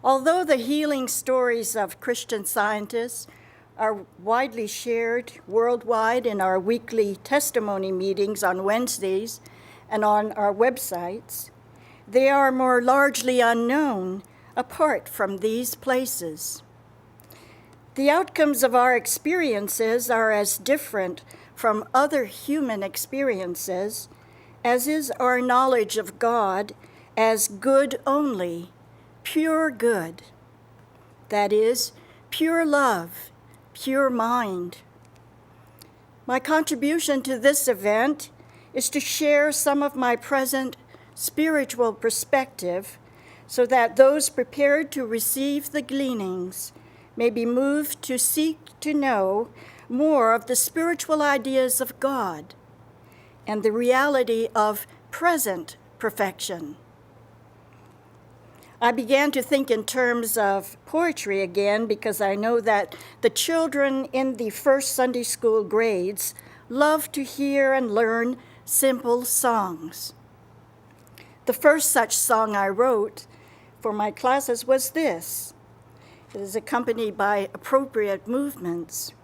Although the healing stories of Christian scientists are widely shared worldwide in our weekly testimony meetings on Wednesdays and on our websites, they are more largely unknown apart from these places. The outcomes of our experiences are as different from other human experiences as is our knowledge of God as good only, pure good. That is, pure love, pure mind. My contribution to this event is to share some of my present spiritual perspective so that those prepared to receive the gleanings may be moved to seek to know more of the spiritual ideas of God and the reality of present perfection. I began to think in terms of poetry again because I know that the children in the first Sunday school grades love to hear and learn simple songs. The first such song I wrote for my classes was this. It is accompanied by appropriate movements.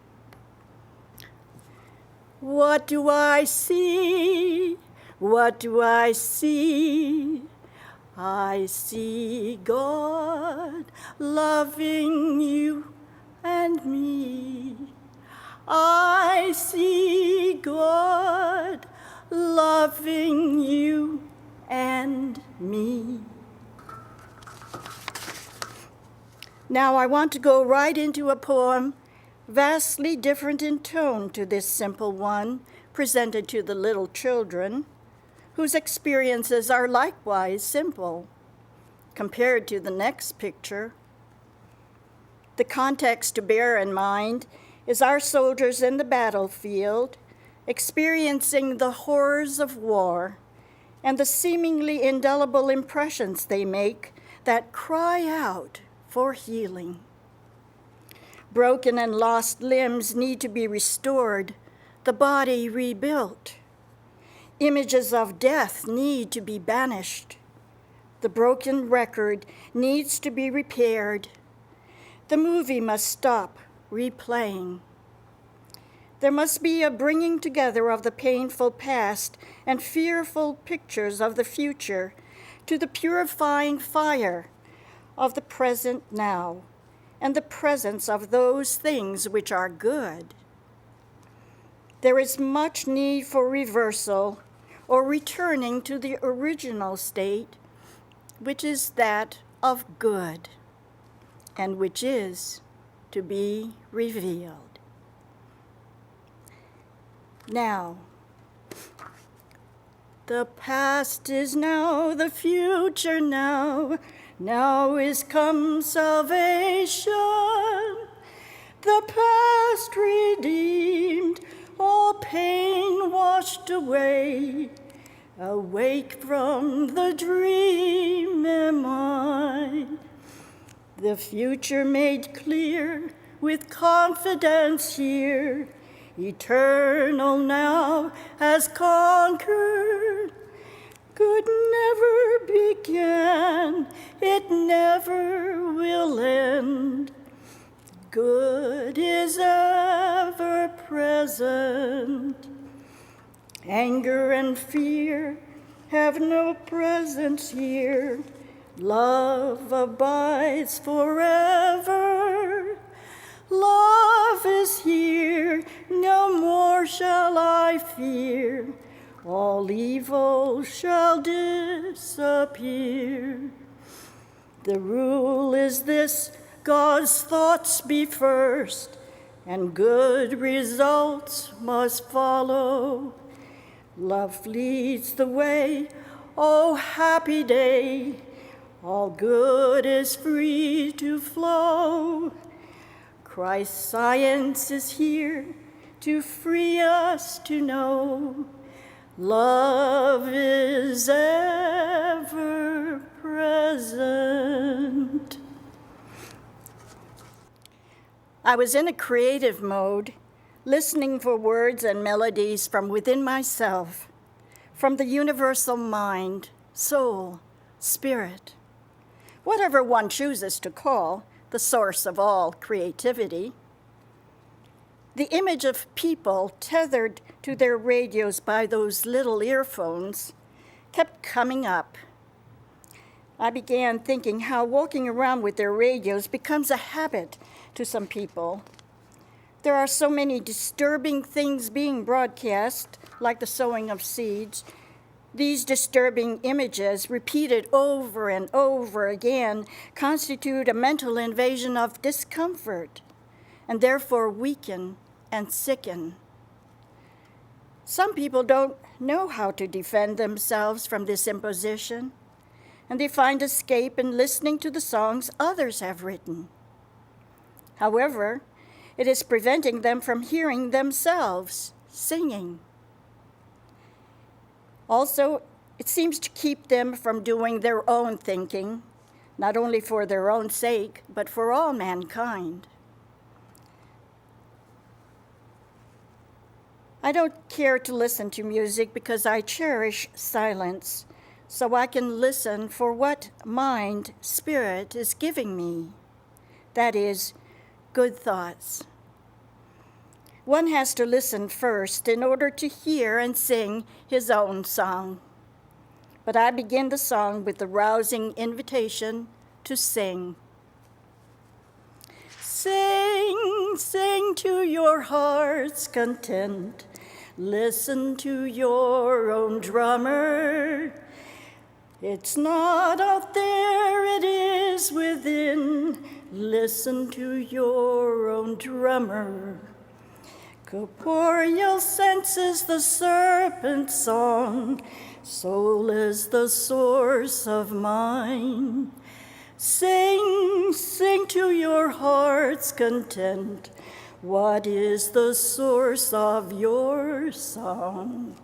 What do I see? What do I see? I see God loving you and me. I see God loving you and me. Now I want to go right into a poem vastly different in tone to this simple one presented to the little children, whose experiences are likewise simple compared to the next picture. The context to bear in mind is our soldiers in the battlefield experiencing the horrors of war and the seemingly indelible impressions they make that cry out for healing. Broken and lost limbs need to be restored, the body rebuilt. Images of death need to be banished. The broken record needs to be repaired. The movie must stop replaying. There must be a bringing together of the painful past and fearful pictures of the future to the purifying fire of the present now and the presence of those things which are good. There is much need for reversal or returning to the original state, which is that of good, and which is to be revealed. Now, the past is now, the future now, now is come salvation. The past redeemed, all pain washed away. Awake from the dream am I. The future made clear with confidence here. Eternal now has conquered. Good never began, it never will end. Good is ever present. Anger and fear have no presence here. Love abides forever. Love is here, no more shall I fear. All evil shall disappear. The rule is this: God's thoughts be first, and good results must follow. Love leads the way, oh happy day, all good is free to flow. Christ's science is here to free us to know love is ever present. I was in a creative mode, listening for words and melodies from within myself, from the universal mind, soul, spirit. whatever one chooses to call the source of all creativity. The image of people tethered to their radios by those little earphones kept coming up. I began thinking how walking around with their radios becomes a habit to some people. There are so many disturbing things being broadcast, like the sowing of seeds. These disturbing images, repeated over and over again, constitute a mental invasion of discomfort and therefore weaken and sicken. Some people don't know how to defend themselves from this imposition, and they find escape in listening to the songs others have written. However, it is preventing them from hearing themselves singing. Also, it seems to keep them from doing their own thinking, not only for their own sake, but for all mankind. I don't care to listen to music because I cherish silence, so I can listen for what mind, spirit is giving me. That is, good thoughts. One has to listen first in order to hear and sing his own song. But I begin the song with the rousing invitation to sing. Sing, sing to your heart's content. Listen to your own drummer. It's not out there, it is within. Listen to your own drummer. Corporeal sense is the serpent's song. Soul is the source of mine. Sing, sing to your heart's content. What is the source of your song?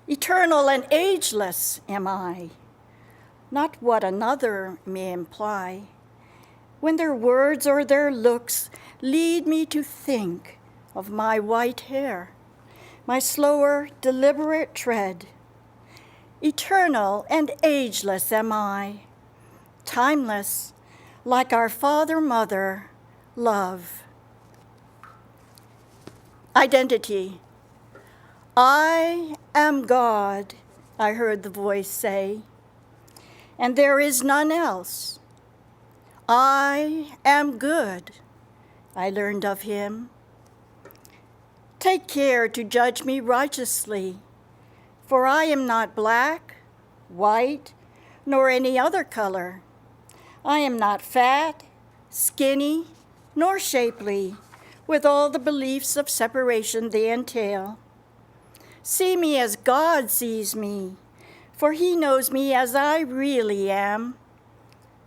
Eternal and ageless am I, not what another may imply, when their words or their looks lead me to think of my white hair, my slower, deliberate tread. Eternal and ageless am I, timeless, like our Father, Mother, love. Identity. I am God, I heard the voice say, and there is none else. I am good, I learned of him. Take care to judge me righteously, for I am not black, white, nor any other color. I am not fat, skinny, nor shapely, with all the beliefs of separation they entail. See me as God sees me, for he knows me as I really am.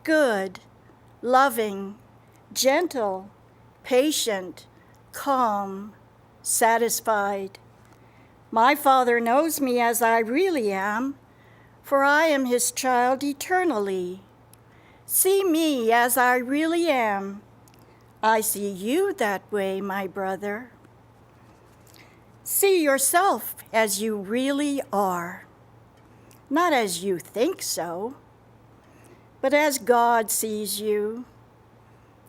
Good, loving, gentle, patient, calm, satisfied. My Father knows me as I really am, for I am his child eternally. See me as I really am. I see you that way, my brother. See yourself as you really are, not as you think so, but as God sees you,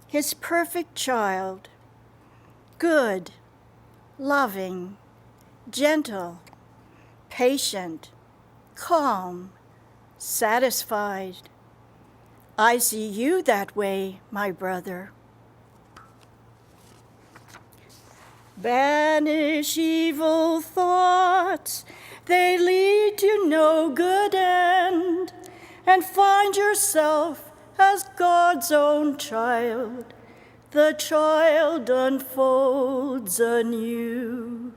his perfect child, good, loving, gentle, patient, calm, satisfied. I see you that way, my brother. Banish evil thoughts, they lead to no good end, and find yourself as God's own child. The child unfolds anew.